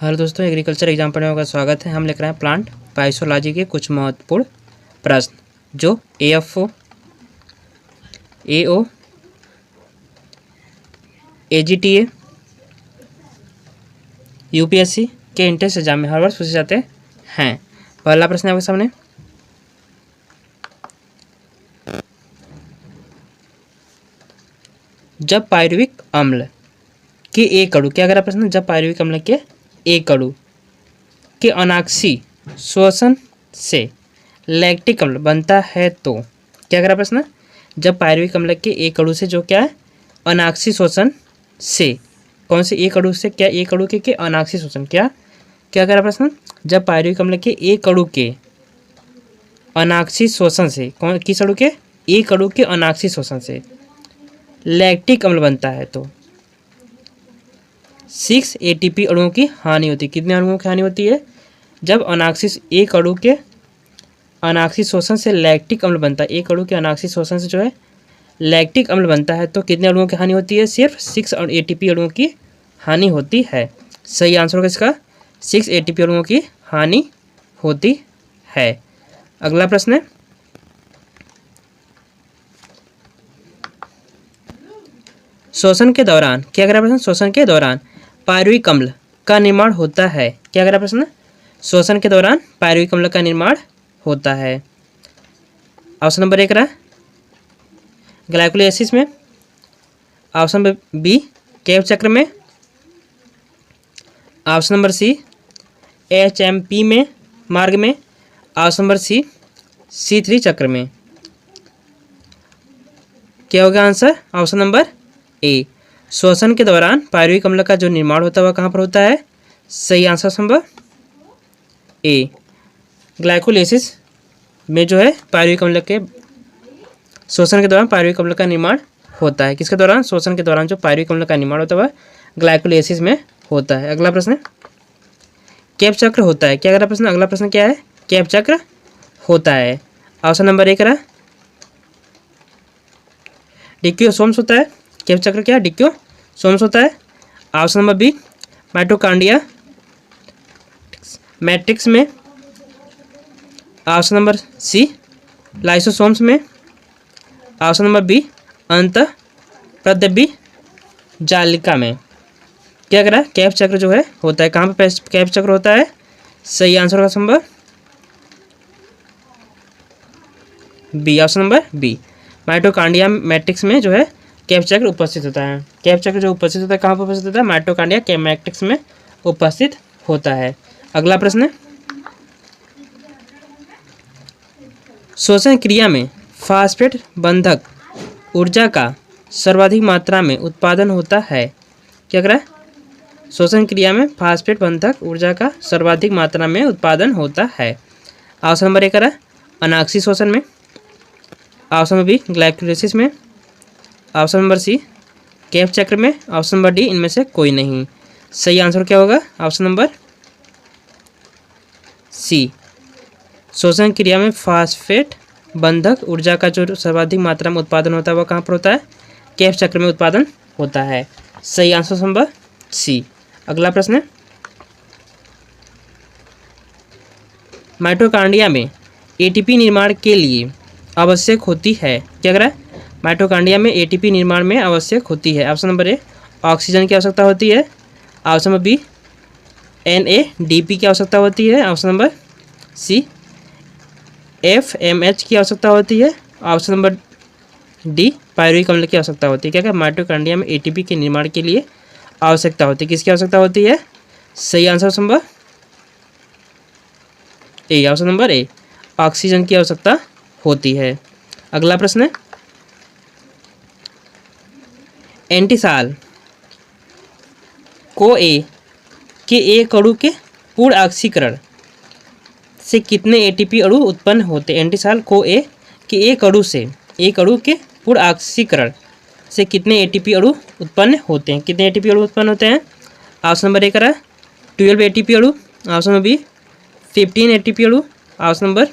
Hello दोस्तों, agriculture exam पढ़ने का स्वागत है। हम लिख रहे हैं प्लांट बायोलॉजी के कुछ महत्वपूर्ण प्रश्न जो AFO, AO, AGTA, UPSC के इंट्रेंस एग्जाम में हर वर्ष पूछे जाते हैं। पहला प्रश्न आपके सामने, जब पायरुविक अम्ल के एक अणु, क्या कह रहा प्रश्न, जब पायरुविक अम्ल के एक अणु के अनाक्षी श्वसन से लैक्टिक अम्ल बनता है तो, क्या कह रहा प्रश्न, जब पायरुविक अम्ल के एक अणु से जो क्या है अनाक्षी श्वसन से, कौन से एक अणु से, क्या एक अणु के अनाक्षी श्वसन, क्या क्या कह रहा प्रश्न, जब पायरुविक अम्ल के एक अणु के अनाक्षी श्वसन से, कौन किस अणु के, एक अणु के अनाक्षी श्वसन से लैक्टिक अम्ल बनता है तो 6 ATP अणुओं की हानि होती है। कितने अणुओं की हानि होती है, जब अनाक्षी एक अणु के अनाक्षी श्वसन से लैक्टिक अम्ल बनता है, एक अणु के अनाक्षी श्वसन से जो है लैक्टिक अम्ल बनता है तो कितने अणुओं की हानि होती है, सिर्फ 6 ATP अणुओं की हानि होती है। सही आंसर होगा इसका 6 ATP अणुओं की हानि होती है। अगला प्रश्न है, श्वसन के दौरान, क्या कह रहा प्रश्न, श्वसन के दौरान पायरुविक अम्ल का निर्माण होता है, क्या कह रहा प्रश्न, श्वसन के दौरान पायरुविक अम्ल का निर्माण होता है। ऑप्शन नंबर 1 रहा ग्लाइकोलाइसिस में, ऑप्शन नंबर बी कैव चक्र में, ऑप्शन नंबर सी HMP में मार्ग में, ऑप्शन नंबर सी C3 चक्र में। क्या होगा आंसर, ऑप्शन नंबर ए, श्वसन के दौरान पायरुविक अम्ल का जो निर्माण होता है वह कहाँ पर होता है। सही आंसर नंबर ए, ग्लाइकोलाइसिस में जो है पायरुविक अम्ल के श्वसन के दौरान पायरुविक अम्ल का निर्माण होता है। किसके दौरान, श्वसन के दौरान जो पायरुविक अम्ल का निर्माण होता है वह ग्लाइकोलाइसिस में होता है। अगला प्रश्न, कैव चक्र होता है, क्या अगला प्रश्न, अगला प्रश्न क्या है, कैव चक्र होता है। ऑप्शन नंबर 1 रहा डिक्योसोम्स होता है, कैव चक्र क्या है, डिक्योसोम्स होता है। Option number B mitochondria matrix में, ऑप्शन नंबर सी लाइसोसोम्स में, ऑप्शन नंबर बी अंतःप्रद्रव्य जालिका में। क्या करा, कैव चक्र जो है होता है कहाँ पे कैव चक्र होता है। सही आंसर होगा number B, option number B, mitochondria matrix में जो है कैव चक्र उपस्थित होता है। कैव चक्र जो उपस्थित होता है कहाँ पर उपस्थित होता है, माइटोकॉन्ड्रिया मैट्रिक्स में उपस्थित होता है। अगला प्रश्न, श्वसन क्रिया में फास्फेट बंधक ऊर्जा का सर्वाधिक मात्रा में उत्पादन होता है, क्या करा, श्वसन क्रिया में फास्फेट बंधक ऊर्जा का सर्वाधिक मात्रा में उत्पादन होता है। ऑप्शन नंबर 1 अनाक्षी श्वसन में, ऑप्शन नंबर बी ग्लाइकोलाइसिस में, ऑप्शन नंबर सी कैव चक्र में, ऑप्शन नंबर डी इनमें से कोई नहीं। सही आंसर क्या होगा, ऑप्शन नंबर सी, श्वसन क्रिया में फास्फेट बंधक ऊर्जा का जो सर्वाधिक मात्रा में उत्पादन होता है वह कहाँ पर होता है, कैव चक्र में उत्पादन होता है। सही आंसर नंबर सी। अगला प्रश्न, माइटोकॉन्ड्रिया में ATP निर्माण के लिए आवश्यक होती है, क्या करा, माइटोकॉन्ड्रिया में ATP निर्माण में आवश्यक होती है। ऑप्शन नंबर ए ऑक्सीजन की आवश्यकता होती है, ऑप्शन नंबर बी NADP की आवश्यकता होती है, ऑप्शन नंबर सी FMH की आवश्यकता होती है, ऑप्शन नंबर डी पायरुविक अम्ल की आवश्यकता होती है। क्या क्या, माइटोकॉन्ड्रिया में ATP के निर्माण के लिए आवश्यकता होती है, किसकी आवश्यकता होती है। सही answer number A, option number A, oxygen की आवश्यकता होती है। अगला प्रश्न, एंटीसाल को ए के एक अणु के पूर्ण ऑक्सीकरण से कितने ATP अणु उत्पन्न होते हैं। एंटीसाल को ए के एक अणु से, एक अणु के पूर्ण ऑक्सीकरण से कितने ATP अणु उत्पन्न होते हैं, कितने ATP अणु उत्पन्न होते हैं। ऑप्शन नंबर 1 12 ATP अणु, ऑप्शन नंबर बी 15 ATP अणु, ऑप्शन नंबर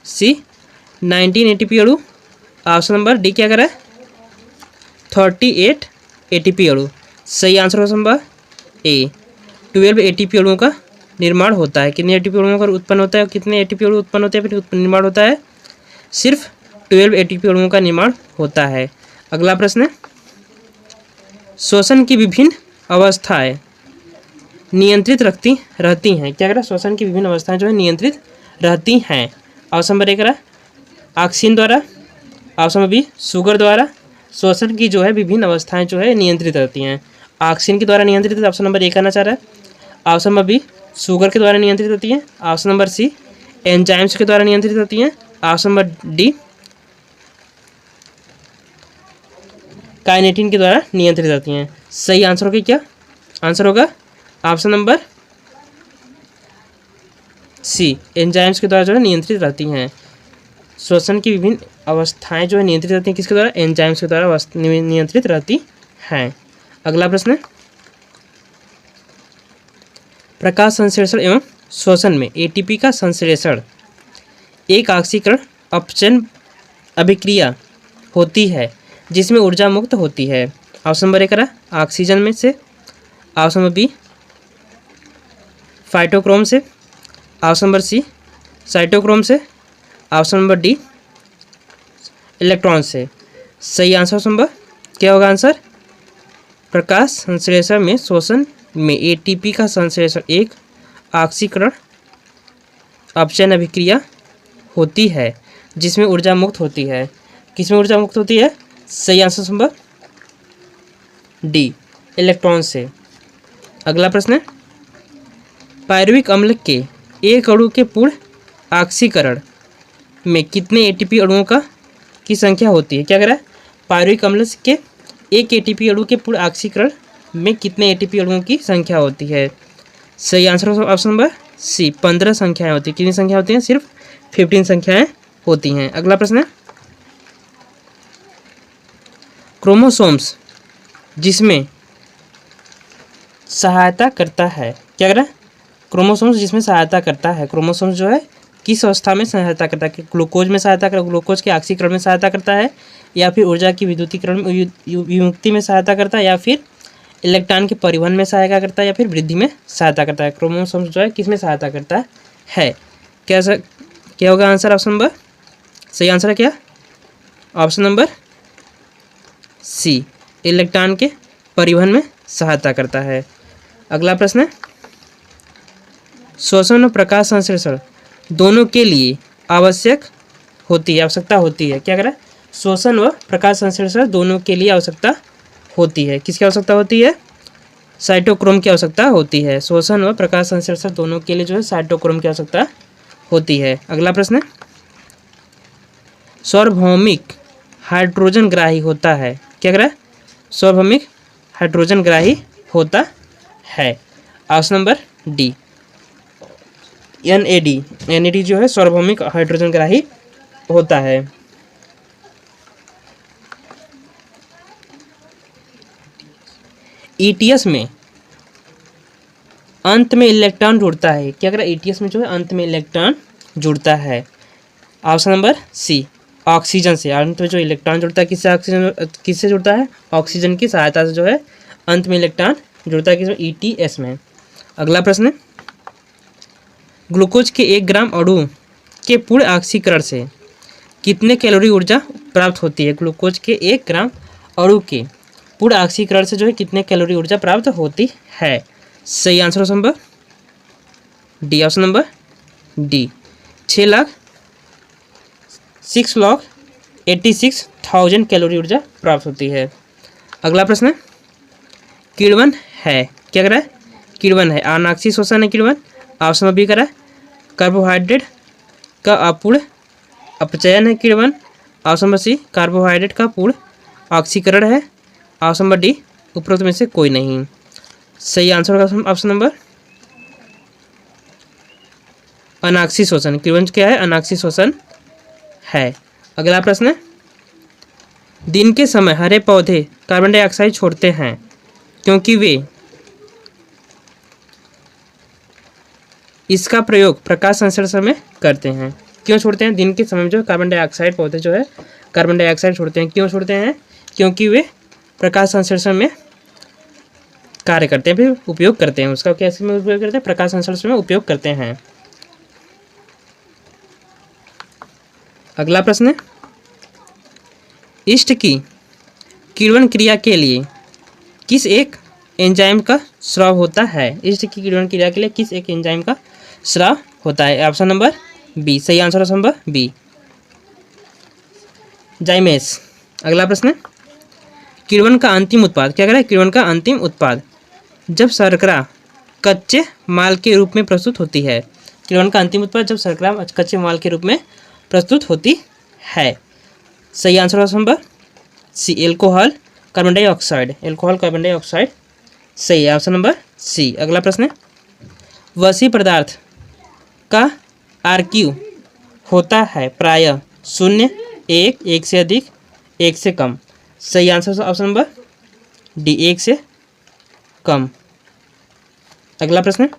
सी 19 ATP अणु, ऑप्शन नंबर डी क्या करा 38 ATP अणु। सही आंसर होगा नंबर ए 12 एटीपी अणुओं का निर्माण होता है। कितने एटीपी अणुओं का उत्पन्न होता है, कितने एटीपी अणु उत्पन्न होते हैं, फिर निर्माण होता है? सिर्फ 12 एटीपी अणुओं का निर्माण होता है। अगला प्रश्न है, श्वसन की विभिन्न अवस्थाएं नियंत्रित रहती हैं। क्या करा? श्वसन की विभिन्न अवस्थाएं जो है नियंत्रित रहती हैं। ऑप्शन नंबर ए करा ऑक्सीजन द्वारा, ऑप्शन नंबर बी शुगर द्वारा। श्वसन की जो है विभिन्न अवस्थाएं जो है नियंत्रित रहती हैं। ऑक्सीजन के द्वारा नियंत्रित, ऑप्शन नंबर ए करना चाह रहा है। ऑप्शन नंबर बी शुगर के द्वारा नियंत्रित होती है। ऑप्शन नंबर सी एंजाइम्स के द्वारा नियंत्रित होती हैं। ऑप्शन नंबर डी काइनेटिन के द्वारा नियंत्रित होती हैं। सही आंसर होगा क्या? आंसर होगा ऑप्शन नंबर सी एंजाइम्स के द्वारा जो है नियंत्रित रहती हैं। श्वसन की विभिन्न अवस्थाएं जो है नियंत्रित रहती हैं किसके द्वारा? एंजाइम्स के द्वारा नियंत्रित रहती हैं। अगला प्रश्न है, प्रकाश संश्लेषण एवं श्वसन में एटीपी का संश्लेषण एक ऑक्सीकरण अपचयन अभिक्रिया होती है जिसमें ऊर्जा मुक्त होती है। ऑप्शन नंबर ए करा ऑक्सीजन में से, ऑप्शन नंबर बी फाइटोक्रोम से, ऑप्शन नंबर सी साइटोक्रोम से, ऑप्शन नंबर डी इलेक्ट्रॉन से। सही आंसर नंबर क्या होगा? आंसर प्रकाश संश्लेषण में श्वसन में एटीपी का संश्लेषण एक ऑक्सीकरण अपचयन अभिक्रिया होती है जिसमें ऊर्जा मुक्त होती है। किसमें ऊर्जा मुक्त होती है? सही आंसर नंबर डी इलेक्ट्रॉन से। अगला प्रश्न है, पायरुविक अम्ल के एक अणु के पूर्ण ऑक्सीकरण में कितने एटीपी अणुओं की संख्या होती है? क्या कह रहा है? पायरुविक अम्ल के एक एटीपी अणु के पूर्ण ऑक्सीकरण में कितने एटीपी अणुओं की संख्या होती है? सही आंसर ऑप्शन नंबर सी 15 संख्याएं होती हैं। कितनी संख्या होती हैं? सिर्फ 15 संख्याएं होती हैं। अगला प्रश्न है, क्रोमोसोम्स जिसमें सहायता करता है। क्या कह रहा है? क्रोमोसोम्स जिसमें सहायता करता है। क्रोमोसोम्स जो है किस अवस्था में सहायता करता है? ग्लूकोज में सहायता करता है, ग्लूकोज के ऑक्सीकरण में सहायता करता है, या फिर ऊर्जा की विद्युतीकरण विमुक्ति में सहायता करता है, या फिर इलेक्ट्रॉन के परिवहन में सहायता करता है, या फिर वृद्धि में सहायता करता है। क्रोमोसोम्स जो है किस में सहायता करता है? क्या होगा आंसर? ऑप्शन नंबर सही आंसर है क्या? ऑप्शन नंबर सी इलेक्ट्रॉन के परिवहन में सहायता करता है। अगला प्रश्न है, श्वसन और प्रकाश संश्लेषण दोनों के लिए आवश्यकता होती है। क्या कह रहा है? श्वसन व प्रकाश संश्लेषण दोनों के लिए आवश्यकता होती है। किसकी आवश्यकता होती है? साइटोक्रोम की आवश्यकता होती है। श्वसन व प्रकाश संश्लेषण दोनों के लिए जो है साइटोक्रोम की आवश्यकता होती है। अगला प्रश्न है, सार्वभौमिक हाइड्रोजन ग्राही होता है। क्या कह रहा है? सार्वभौमिक हाइड्रोजन ग्राही होता है। ऑप्शन नंबर डी NAD जो है सार्वभौमिक हाइड्रोजन ग्राही होता है। ETS में अंत में इलेक्ट्रॉन जुड़ता है। क्या कह रहा है? ETS में जो है अंत में इलेक्ट्रॉन जुड़ता है। ऑप्शन नंबर सी ऑक्सीजन से। अंत में जो इलेक्ट्रॉन जुड़ता है किससे जुड़ता है? ऑक्सीजन की सहायता से जो है अंत में इलेक्ट्रॉन जुड़ता है किसमें? ETS में। अगला प्रश्न है, ग्लूकोज के 1 ग्राम अणु के पूर्ण ऑक्सीकरण से कितने कैलोरी ऊर्जा प्राप्त होती है? ग्लूकोज के 1 ग्राम अणु के पूर्ण ऑक्सीकरण से जो है कितने कैलोरी ऊर्जा प्राप्त होती है? सही answer option number D. Option number D 6,86,000 calorie ऊर्जा प्राप्त होती है। अगला प्रश्न है, किण्वन है। क्या कर रहा है? किण्वन है। अनाक्षी श्वसन है किण्वन। ऑप्शन नंबर बी करा है कार्बोहाइड्रेट का अपूर्ण अपचयन है किण्वन। ऑप्शन नंबर सी कार्बोहाइड्रेट का पूर्ण ऑक्सीकरण है। ऑप्शन नंबर डी उपरोक्त में से कोई नहीं। सही आंसर होगा ऑप्शन नंबर अनाक्षी श्वसन। किण्वन क्या है? अनाक्षी श्वसन है। अगला प्रश्न है, दिन के समय हरे पौधे कार्बन डाइऑक्साइड छोड़ते हैं क्योंकि वे इसका प्रयोग प्रकाश संश्लेषण में करते हैं। क्यों छोड़ते हैं? दिन के समय में जो कार्बन डाइऑक्साइड पौधे जो है कार्बन डाइऑक्साइड छोड़ते हैं। क्यों छोड़ते हैं? क्योंकि वे प्रकाश संश्लेषण में कार्य करते हैं, फिर उपयोग करते हैं उसका। कैसे में उपयोग करते हैं? प्रकाश संश्लेषण में उपयोग करते हैं। अगला प्रश्न है, ईस्ट की किण्वन क्रिया के लिए किस एक एंजाइम का स्राव होता है? ईस्ट की किण्वन क्रिया के लिए किस एक एंजाइम का स्राव होता है? ऑप्शन नंबर बी, सही answer option number B, zymase. अगला प्रश्न है, किण्वन का अंतिम उत्पाद, क्या कह रहा है? किण्वन का अंतिम उत्पाद जब शर्करा कच्चे माल के रूप में प्रस्तुत होती है। किण्वन का अंतिम उत्पाद जब शर्करा कच्चे माल के रूप में प्रस्तुत होती है। सही answer option number C, alcohol carbon dioxide, alcohol carbon dioxide सही है, ऑप्शन नंबर सी। अगला प्रश्न है, वसी पदार्थ का आरक्यू होता है प्रायः 0, 1, 1 से अधिक, 1 से कम। सही आंसर ऑप्शन नंबर डी, 1 से कम। अगला प्रश्न है,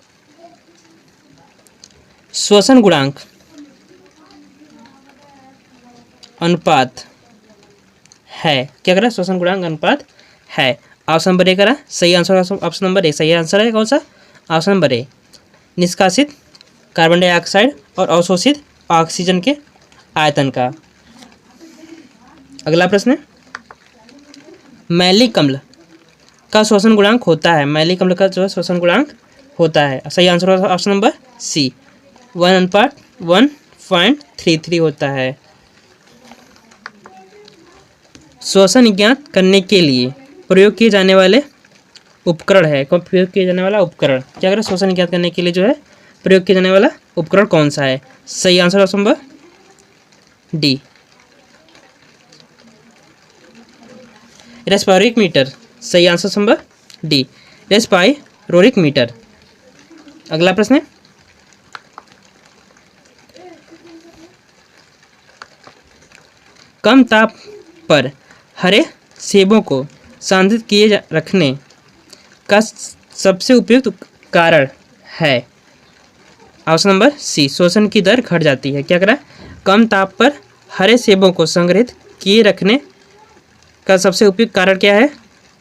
श्वसन गुणांक अनुपात है, क्या करा? श्वसन गुणांक अनुपात है, ऑप्शन नंबर ए करा। सही आंसर ऑप्शन नंबर ए, सही आंसर है कौन सा? ऑप्शन नंबर ए, निष्कासित कार्बन डाइऑक्साइड और अवशोषित ऑक्सीजन के आयतन का। अगला प्रश्न है, मैलिक अम्ल का श्वसन गुणांक होता है, मैलिक अम्ल का जो श्वसन गुणांक होता है। सही आंसर ऑप्शन नंबर सी, 1:1.33 होता है। श्वसन ज्ञात करने के लिए प्रयोग किए जाने वाले उपकरण है, प्रयोग किए जाने वाला उपकरण, क्या करें? श्वसन ज्ञात करने के लिए जो है प्रयोग किया जाने वाला उपकरण कौन सा है? सही answer option number D, respirometer. सही answer number D, respirometer. अगला प्रश्न है, कम ताप पर हरे सेबों को संसाधित किए रखने का सबसे उपयुक्त कारण है। ऑप्शन नंबर सी, श्वसन की दर घट जाती है, क्या करा? कम ताप पर हरे सेबों को संग्रहित किए रखने का सबसे उपयुक्त कारण क्या है?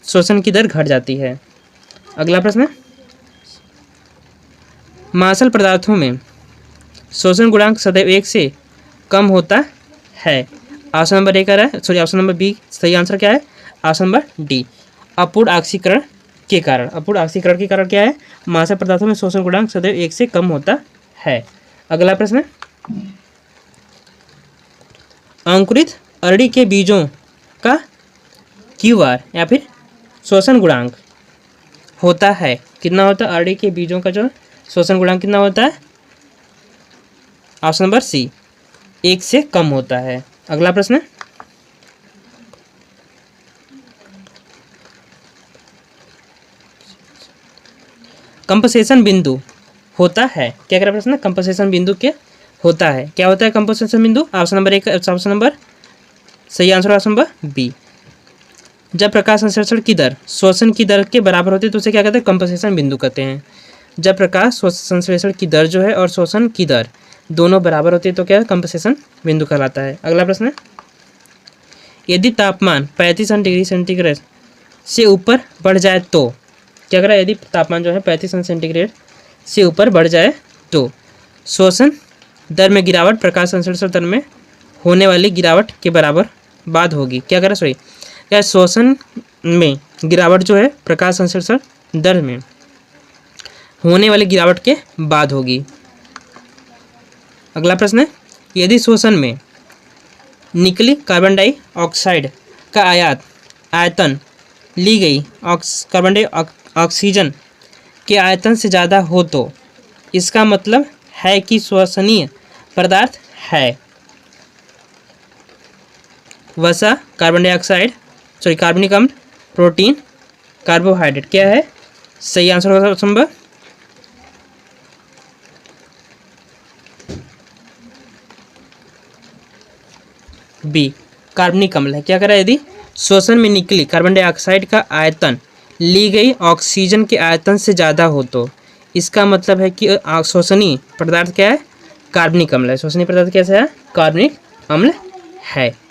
श्वसन की दर घट जाती है। अगला प्रश्न, मांसल पदार्थों में श्वसन गुणांक सदैव 1 से कम होता है। ऑप्शन नंबर ए का है, सॉरी ऑप्शन नंबर बी, सही आंसर क्या है? ऑप्शन नंबर डी, अपूर्ण ऑक्सीकरण के कारण। अपूर्ण ऑक्सीकरण के कारण क्या है? मांसल पदार्थों में श्वसन गुणांक सदैव 1 से कम होता है। अगला प्रश्न, अंकुरित अरड़ी के बीजों का क्यूआर या फिर श्वसन गुणांक होता है, कितना होता है? अरड़ी के बीजों का जो श्वसन गुणांक कितना होता है? ऑप्शन नंबर सी, 1 से कम होता है। अगला प्रश्न, कंपनसेशन बिंदु होता है, क्या कह प्रश्न? कंपनसेशन बिंदु क्या होता है? क्या होता है कंपनसेशन बिंदु? ऑप्शन नंबर एक, ऑप्शन नंबर सही आंसर ऑप्शन नंबर बी, जब प्रकाश संश्लेषण की दर श्वसन की दर के बराबर होती है तो उसे क्या कहते हैं? कंपनसेशन बिंदु कहते हैं। जब प्रकाश संश्लेषण की दर जो है और श्वसन की दर दोनों बराबर होती है तो क्या है? कंपनसेशन बिंदु कहलाता है। अगला प्रश्न है, यदि तापमान 35 डिग्री सेंटीग्रेड से ऊपर बढ़ जाए तो क्या करें? यदि तापमान जो है 35 सेंटीग्रेड से ऊपर बढ़ जाए तो श्वसन दर में गिरावट प्रकाश संश्लेषण दर में होने वाली गिरावट के बराबर बाद होगी। क्या करें? सॉरी, क्या श्वसन में गिरावट जो है प्रकाश संश्लेषण दर में होने वाली गिरावट के बाद होगी। अगला प्रश्न है, यदि श्वसन में निकली कार्बन डाइऑक्साइड का आयतन ली गई कार्बन डाइऑक्सीजन के आयतन से ज़्यादा हो तो इसका मतलब है कि श्वसनीय पदार्थ है। वसा, कार्बन डाइऑक्साइड, सॉरी कार्बनिक अम्ल, प्रोटीन, कार्बोहाइड्रेट, क्या है? सही आंसर होगा ऑप्शन नंबर बी, कार्बनिक अम्ल है। क्या करा? यदि श्वसन में निकली कार्बन डाइऑक्साइड का आयतन ली गई ऑक्सीजन के आयतन से ज़्यादा हो तो इसका मतलब है कि श्वसनीय पदार्थ क्या है? कार्बनिक अम्ल है। श्वसनीय पदार्थ कैसा है? कार्बनिक अम्ल है।